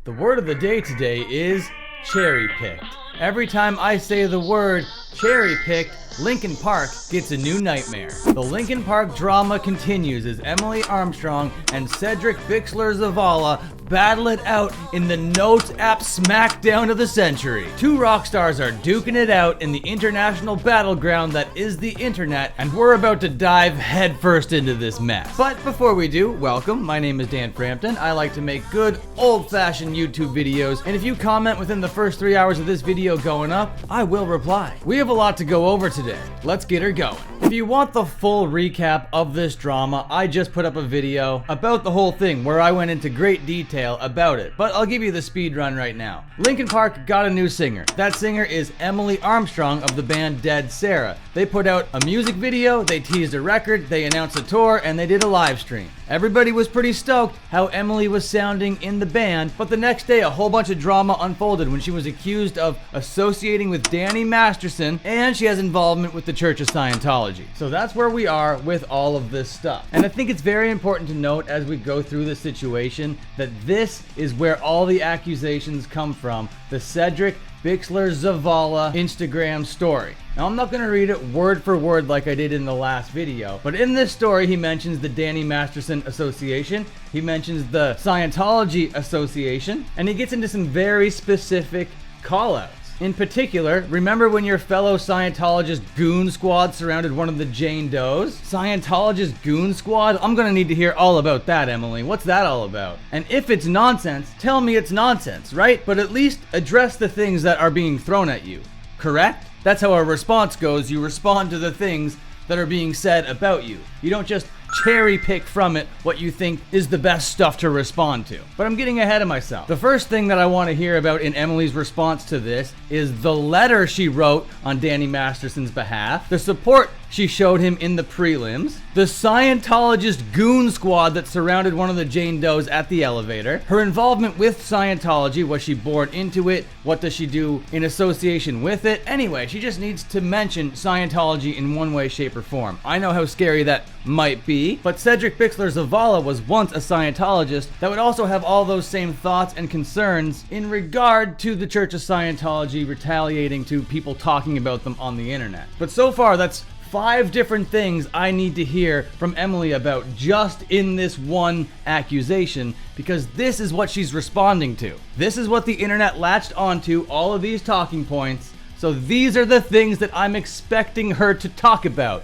The word of the day today is cherry-picked. Every time I say the word cherry-picked, Linkin Park gets a new nightmare. The Linkin Park drama continues as Emily Armstrong and Cedric Bixler-Zavala battle it out in the Notes app smackdown of the century. Two rock stars are duking it out in the international battleground that is the internet, and we're about to dive headfirst into this mess. But before we do, welcome. My name is Dan Frampton. I like to make good old-fashioned YouTube videos, and if you comment within the first 3 hours of this video going up, I will reply. We have a lot to go over today. Let's get her going. If you want the full recap of this drama, I just put up a video about the whole thing where I went into great detail about it, but I'll give you the speed run right now. Linkin Park got a new singer. That singer is Emily Armstrong of the band Dead Sarah. They put out a music video, they teased a record, they announced a tour, and they did a live stream. Everybody was pretty stoked how Emily was sounding in the band, but the next day a whole bunch of drama unfolded when she was accused of associating with Danny Masterson, and she has involvement with the Church of Scientology. So that's where we are with all of this stuff. And I think it's very important to note as we go through this situation that this is where all the accusations come from, the Cedric Bixler-Zavala Instagram story. Now, I'm not going to read it word for word like I did in the last video, but in this story he mentions the Danny Masterson Association, he mentions the Scientology Association, and he gets into some very specific call-outs. In particular, remember when your fellow Scientologist goon squad surrounded one of the Jane Does? Scientologist goon squad? I'm gonna need to hear all about that, Emily. What's that all about? And if it's nonsense, tell me it's nonsense, right? But at least address the things that are being thrown at you, correct? That's how a response goes. You respond to the things that are being said about you. You don't just cherry pick from it what you think is the best stuff to respond to. But I'm getting ahead of myself. The first thing that I want to hear about in Emily's response to this is the letter she wrote on Danny Masterson's behalf, the support she showed him in the prelims, the Scientologist goon squad that surrounded one of the Jane Does at the elevator, her involvement with Scientology, was she born into it, what does she do in association with it? Anyway, she just needs to mention Scientology in one way, shape, or form. I know how scary that might be, but Cedric Bixler-Zavala was once a Scientologist that would also have all those same thoughts and concerns in regard to the Church of Scientology retaliating to people talking about them on the internet. But so far, that's 5 different things I need to hear from Emily about just in this one accusation, because this is what she's responding to. This is what the internet latched onto, all of these talking points. So these are the things that I'm expecting her to talk about,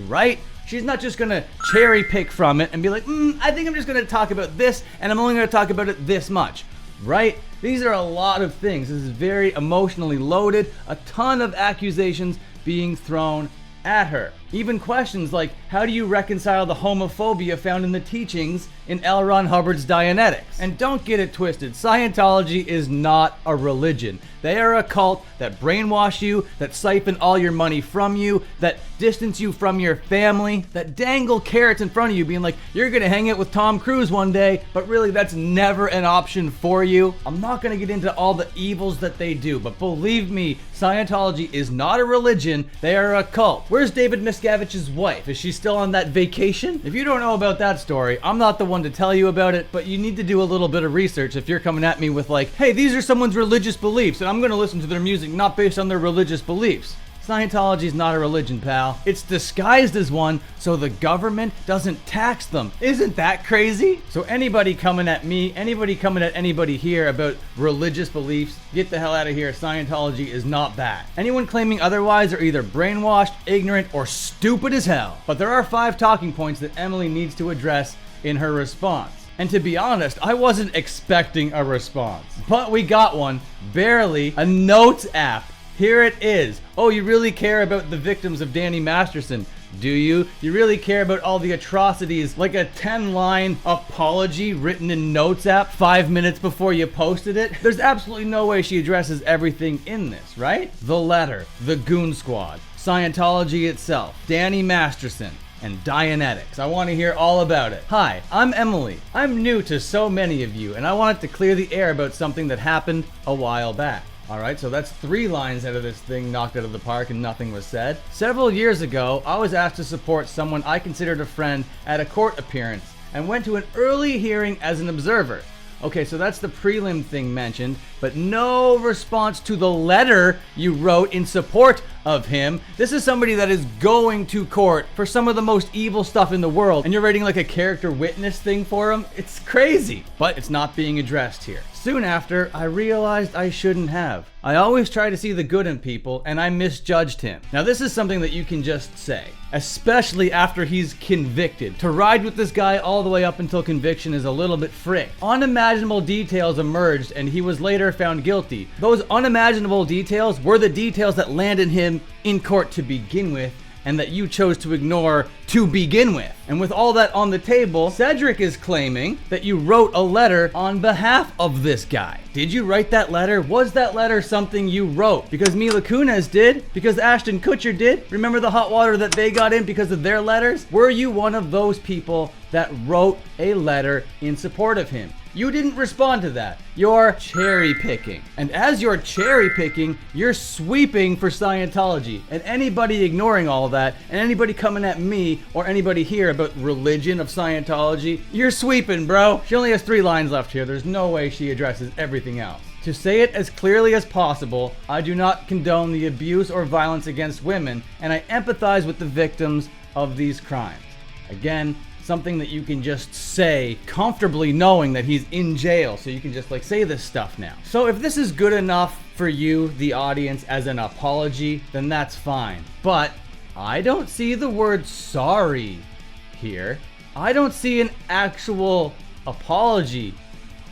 right? She's not just gonna cherry pick from it and be like, I think I'm just gonna talk about this and I'm only gonna talk about it this much, right? These are a lot of things. This is very emotionally loaded, a ton of accusations being thrown at her. Even questions like, how do you reconcile the homophobia found in the teachings in L. Ron Hubbard's Dianetics? And don't get it twisted, Scientology is not a religion. They are a cult that brainwash you, that siphon all your money from you, that distance you from your family, that dangle carrots in front of you being like, you're gonna hang out with Tom Cruise one day, but really that's never an option for you. I'm not gonna get into all the evils that they do, but believe me, Scientology is not a religion, they are a cult. Where's David Miscavige's wife? Is she still on that vacation? If you don't know about that story, I'm not the one to tell you about it, but you need to do a little bit of research if you're coming at me with like, hey, these are someone's religious beliefs, and I'm gonna listen to their music not based on their religious beliefs. Scientology is not a religion, pal. It's disguised as one so the government doesn't tax them. Isn't that crazy? So anybody coming at me, anybody coming at anybody here about religious beliefs, get the hell out of here. Scientology is not that. Anyone claiming otherwise are either brainwashed, ignorant, or stupid as hell. But there are 5 talking points that Emily needs to address in her response. And to be honest, I wasn't expecting a response. But we got one. Barely. A notes app. Here it is. Oh, you really care about the victims of Danny Masterson, do you? You really care about all the atrocities, like a 10-line apology written in Notes app 5 minutes before you posted it? There's absolutely no way she addresses everything in this, right? The letter, the goon squad, Scientology itself, Danny Masterson, and Dianetics. I want to hear all about it. Hi, I'm Emily. I'm new to so many of you, and I wanted to clear the air about something that happened a while back. Alright, so that's 3 lines out of this thing knocked out of the park and nothing was said. Several years ago, I was asked to support someone I considered a friend at a court appearance and went to an early hearing as an observer. Okay, so that's the prelim thing mentioned, but no response to the letter you wrote in support of him. This is somebody that is going to court for some of the most evil stuff in the world, and you're writing like a character witness thing for him? It's crazy, but it's not being addressed here. Soon after, I realized I shouldn't have. I always try to see the good in people, and I misjudged him. Now this is something that you can just say, especially after he's convicted. To ride with this guy all the way up until conviction is a little bit frick. Unimaginable details emerged, and he was later found guilty. Those unimaginable details were the details that landed him in court to begin with, and that you chose to ignore to begin with. And with all that on the table, Cedric is claiming that you wrote a letter on behalf of this guy. Did you write that letter? Was that letter something you wrote? Because Mila Kunis did? Because Ashton Kutcher did? Remember the hot water that they got in because of their letters? Were you one of those people that wrote a letter in support of him? You didn't respond to that. You're cherry picking. And as you're cherry picking, you're sweeping for Scientology. And anybody ignoring all of that, and anybody coming at me or anybody here about religion of Scientology, you're sweeping, bro. She only has 3 lines left here. There's no way she addresses everything else. To say it as clearly as possible, I do not condone the abuse or violence against women, and I empathize with the victims of these crimes. Again, something that you can just say comfortably knowing that he's in jail, so you can just like say this stuff now. So if this is good enough for you, the audience, as an apology, then that's fine. But I don't see the word sorry here. I don't see an actual apology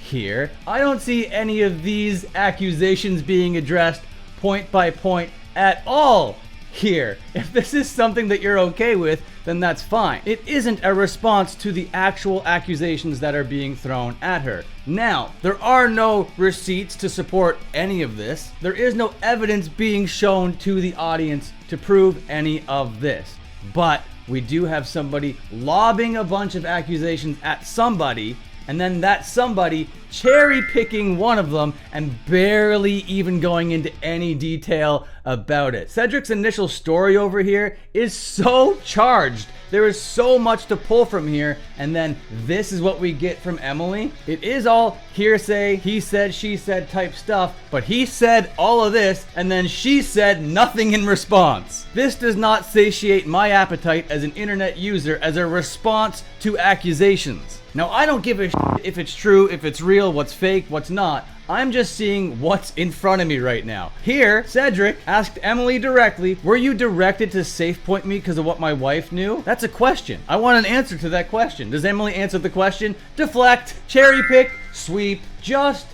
here. I don't see any of these accusations being addressed point by point at all here. If this is something that you're okay with, then that's fine. It isn't a response to the actual accusations that are being thrown at her. Now, there are no receipts to support any of this. There is no evidence being shown to the audience to prove any of this. But we do have somebody lobbing a bunch of accusations at somebody, and then that somebody cherry picking one of them and barely even going into any detail about it. Cedric's initial story over here is so charged. There is so much to pull from here, and then this is what we get from Emily. It is all hearsay, he said, she said type stuff, but he said all of this, and then she said nothing in response. This does not satiate my appetite as an internet user as a response to accusations. Now, I don't give a shit if it's true, if it's real, what's fake, what's not. I'm just seeing what's in front of me right now. Here, Cedric asked Emily directly, were you directed to safe point me because of what my wife knew? That's a question. I want an answer to that question. Does Emily answer the question? Deflect, cherry pick, sweep, just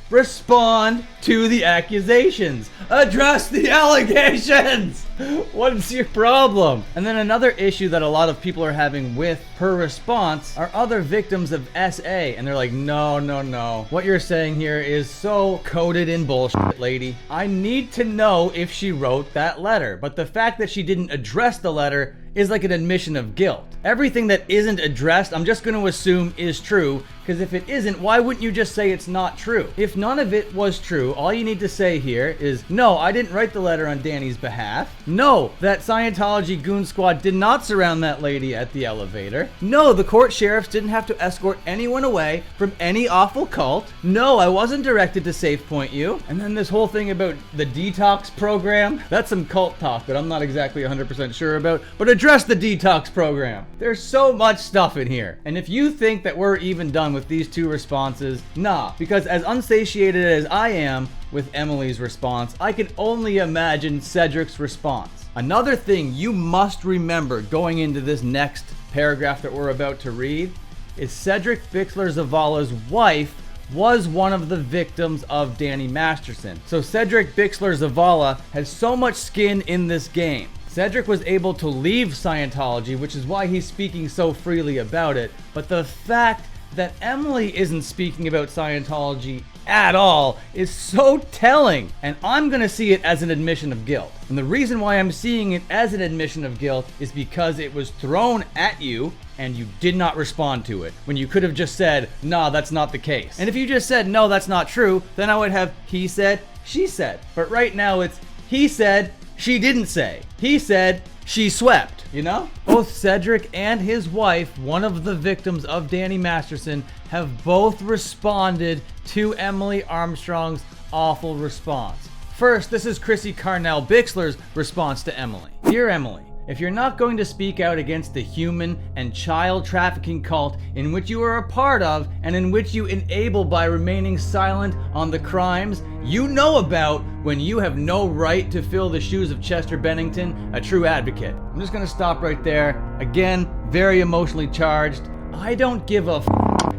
respond to the accusations. Address the allegations. What's your problem? And then another issue that a lot of people are having with her response are other victims of SA, and they're like, no. What you're saying here is so coded in bullshit, lady. I need to know if she wrote that letter, but the fact that she didn't address the letter is like an admission of guilt. Everything that isn't addressed, I'm just going to assume is true, because if it isn't, why wouldn't you just say it's not true? If none of it was true, all you need to say here is, no, I didn't write the letter on Danny's behalf. No, that Scientology goon squad did not surround that lady at the elevator. No, the court sheriffs didn't have to escort anyone away from any awful cult. No, I wasn't directed to safe point you. And then this whole thing about the detox program, that's some cult talk that I'm not exactly 100% sure about, but address the detox program. There's so much stuff in here. And if you think that we're even done with these 2 responses, nah, because as unsatiated as I am with Emily's response, I can only imagine Cedric's response. Another thing you must remember going into this next paragraph that we're about to read is Cedric Bixler-Zavala's wife was one of the victims of Danny Masterson. So Cedric Bixler-Zavala has so much skin in this game. Cedric was able to leave Scientology, which is why he's speaking so freely about it, but the fact that Emily isn't speaking about Scientology at all is so telling, and I'm gonna see it as an admission of guilt. And the reason why I'm seeing it as an admission of guilt is because it was thrown at you and you did not respond to it, when you could have just said, nah, that's not the case. And if you just said, no, that's not true, then I would have he said, she said. But right now it's he said, she didn't say. He said, she swept, you know? Both Cedric and his wife, one of the victims of Danny Masterson, have both responded to Emily Armstrong's awful response. First, this is Chrissie Bixler's response to Emily. Dear Emily, if you're not going to speak out against the human and child trafficking cult in which you are a part of and in which you enable by remaining silent on the crimes you know about when you have no right to fill the shoes of Chester Bennington, a true advocate. I'm just gonna stop right there. Again, very emotionally charged. I don't give a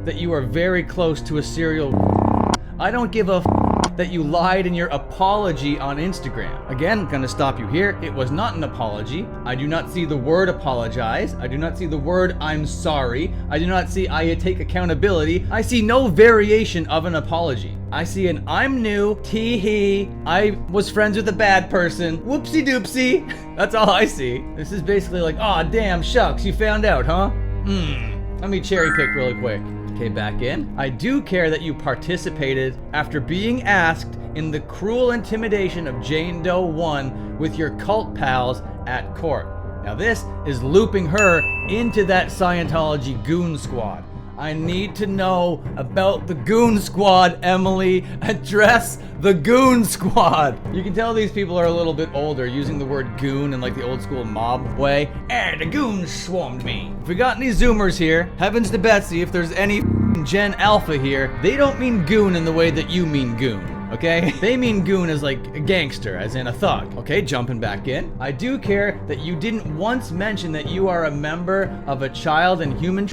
that you are very close to a serial. I don't give a that you lied in your apology on Instagram. Again, gonna stop you here. It was not an apology. I do not see the word apologize. I do not see the word I'm sorry. I do not see I take accountability. I see no variation of an apology. I see an I'm new, tee-hee, I was friends with a bad person, whoopsie doopsie. That's all I see. This is basically like, aw, damn, shucks, you found out, huh? Let me cherry pick really quick. Okay, back in. I do care that you participated after being asked in the cruel intimidation of Jane Doe 1 with your cult pals at court. Now this is looping her into that Scientology goon squad. I need to know about the goon squad, Emily. Address the goon squad. You can tell these people are a little bit older, using the word goon in like the old school mob way. The goons swarmed me. If we got any Zoomers here, heavens to Betsy, if there's any Gen Alpha here, they don't mean goon in the way that you mean goon. Okay? They mean goon as like a gangster, as in a thug. Okay, jumping back in. I do care that you didn't once mention that you are a member of a child and human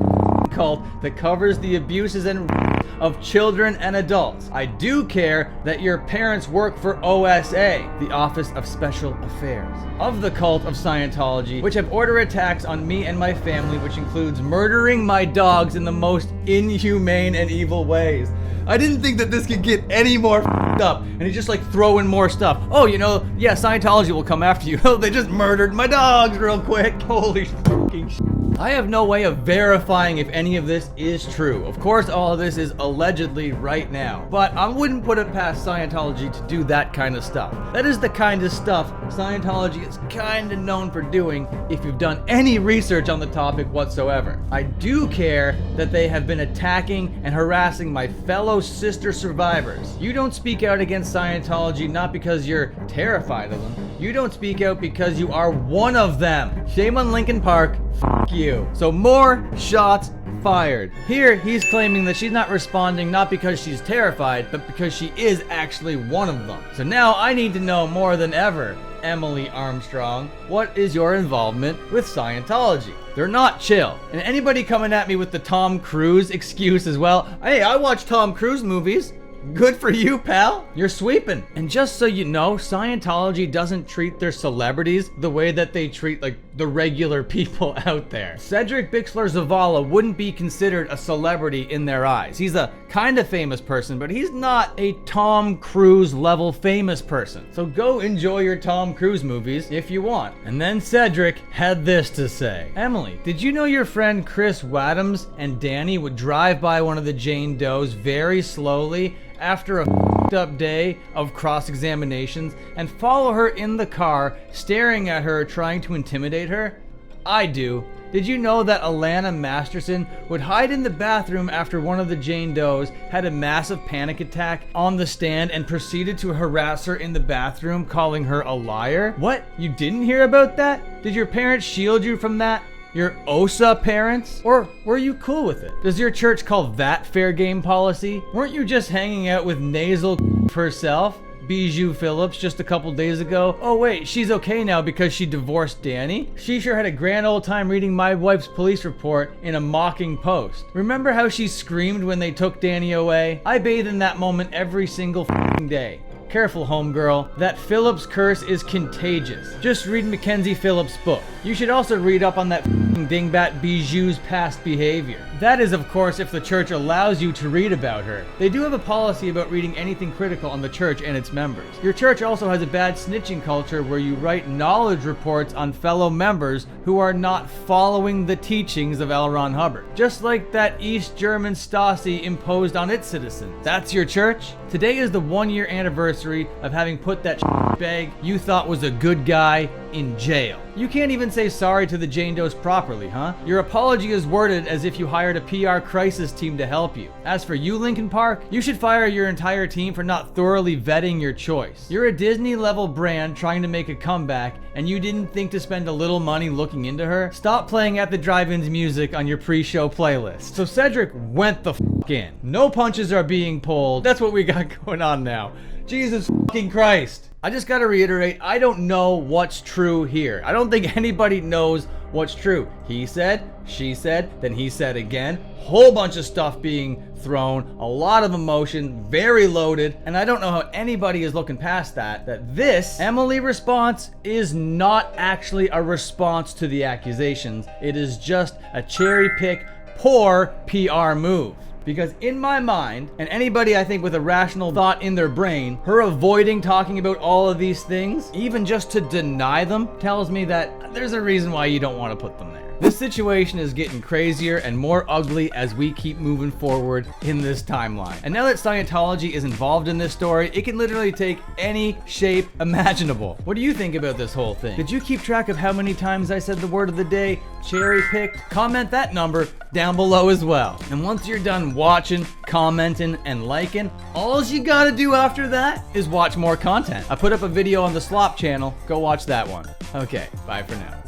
cult that covers the abuses and of children and adults. I do care that your parents work for OSA, the Office of Special Affairs, of the cult of Scientology, which have ordered attacks on me and my family, which includes murdering my dogs in the most inhumane and evil ways. I didn't think that this could get any more up, and he's just like throwing more stuff. Oh, you know, yeah, Scientology will come after you. Oh, they just murdered my dogs real quick. Holy fucking shit. I have no way of verifying if any of this is true. Of course, all of this is allegedly right now, but I wouldn't put it past Scientology to do that kind of stuff. That is the kind of stuff Scientology is kind of known for doing if you've done any research on the topic whatsoever. I do care that they have been attacking and harassing my fellow sister survivors. You don't speak out against Scientology not because you're terrified of them. You don't speak out because you are one of them. Shame on Linkin Park. Fuck you. So more shots fired. Here, he's claiming that she's not responding not because she's terrified, but because she is actually one of them. So now I need to know more than ever, Emily Armstrong, what is your involvement with Scientology? They're not chill. And anybody coming at me with the Tom Cruise excuse as well, hey, I watch Tom Cruise movies. Good for you, pal. You're sweeping. And just so you know, Scientology doesn't treat their celebrities the way that they treat like the regular people out there. Cedric Bixler Zavala wouldn't be considered a celebrity in their eyes. He's a kind of famous person, but he's not a Tom Cruise level famous person. So go enjoy your Tom Cruise movies if you want. And then Cedric had this to say. Emily, did you know your friend Chris Wadhams and Danny would drive by one of the Jane Does very slowly after a f***ed up day of cross-examinations and follow her in the car, staring at her, trying to intimidate her? I do. Did you know that Alana Masterson would hide in the bathroom after one of the Jane Does had a massive panic attack on the stand and proceeded to harass her in the bathroom, calling her a liar? What? You didn't hear about that? Did your parents shield you from that? Your OSA parents? Or were you cool with it? Does your church call that fair game policy? Weren't you just hanging out with nasal herself, Bijou Phillips, just a couple days ago? Oh wait, she's okay now because she divorced Danny? She sure had a grand old time reading my wife's police report in a mocking post. Remember how she screamed when they took Danny away? I bathe in that moment every single day. Careful, homegirl. That Phillips curse is contagious. Just read Mackenzie Phillips' book. You should also read up on that dingbat Bijou's past behavior. That is, of course, if the church allows you to read about her. They do have a policy about reading anything critical on the church and its members. Your church also has a bad snitching culture where you write knowledge reports on fellow members who are not following the teachings of L. Ron Hubbard. Just like that East German Stasi imposed on its citizens. That's your church? Today is the 1-year anniversary of having put that bag you thought was a good guy in jail. You can't even say sorry to the Jane Does properly, huh? Your apology is worded as if you hired a PR crisis team to help you. As for you, Linkin Park, you should fire your entire team for not thoroughly vetting your choice. You're a Disney-level brand trying to make a comeback, and you didn't think to spend a little money looking into her? Stop playing At the Drive-In's music on your pre-show playlist. So Cedric went the f*** in. No punches are being pulled. That's what we got going on now. Jesus fucking Christ. I just gotta reiterate, I don't know what's true here. I don't think anybody knows what's true. He said, she said, then he said again. Whole bunch of stuff being thrown, a lot of emotion, very loaded, and I don't know how anybody is looking past that this Emily response is not actually a response to the accusations. It is just a cherry pick, poor PR move. Because in my mind, and anybody I think with a rational thought in their brain, her avoiding talking about all of these things, even just to deny them, tells me that there's a reason why you don't want to put them there. This situation is getting crazier and more ugly as we keep moving forward in this timeline. And now that Scientology is involved in this story, it can literally take any shape imaginable. What do you think about this whole thing? Did you keep track of how many times I said the word of the day, cherry picked? Comment that number down below as well. And once you're done watching, commenting, and liking, all you gotta do after that is watch more content. I put up a video on the Slop channel. Go watch that one. Okay, bye for now.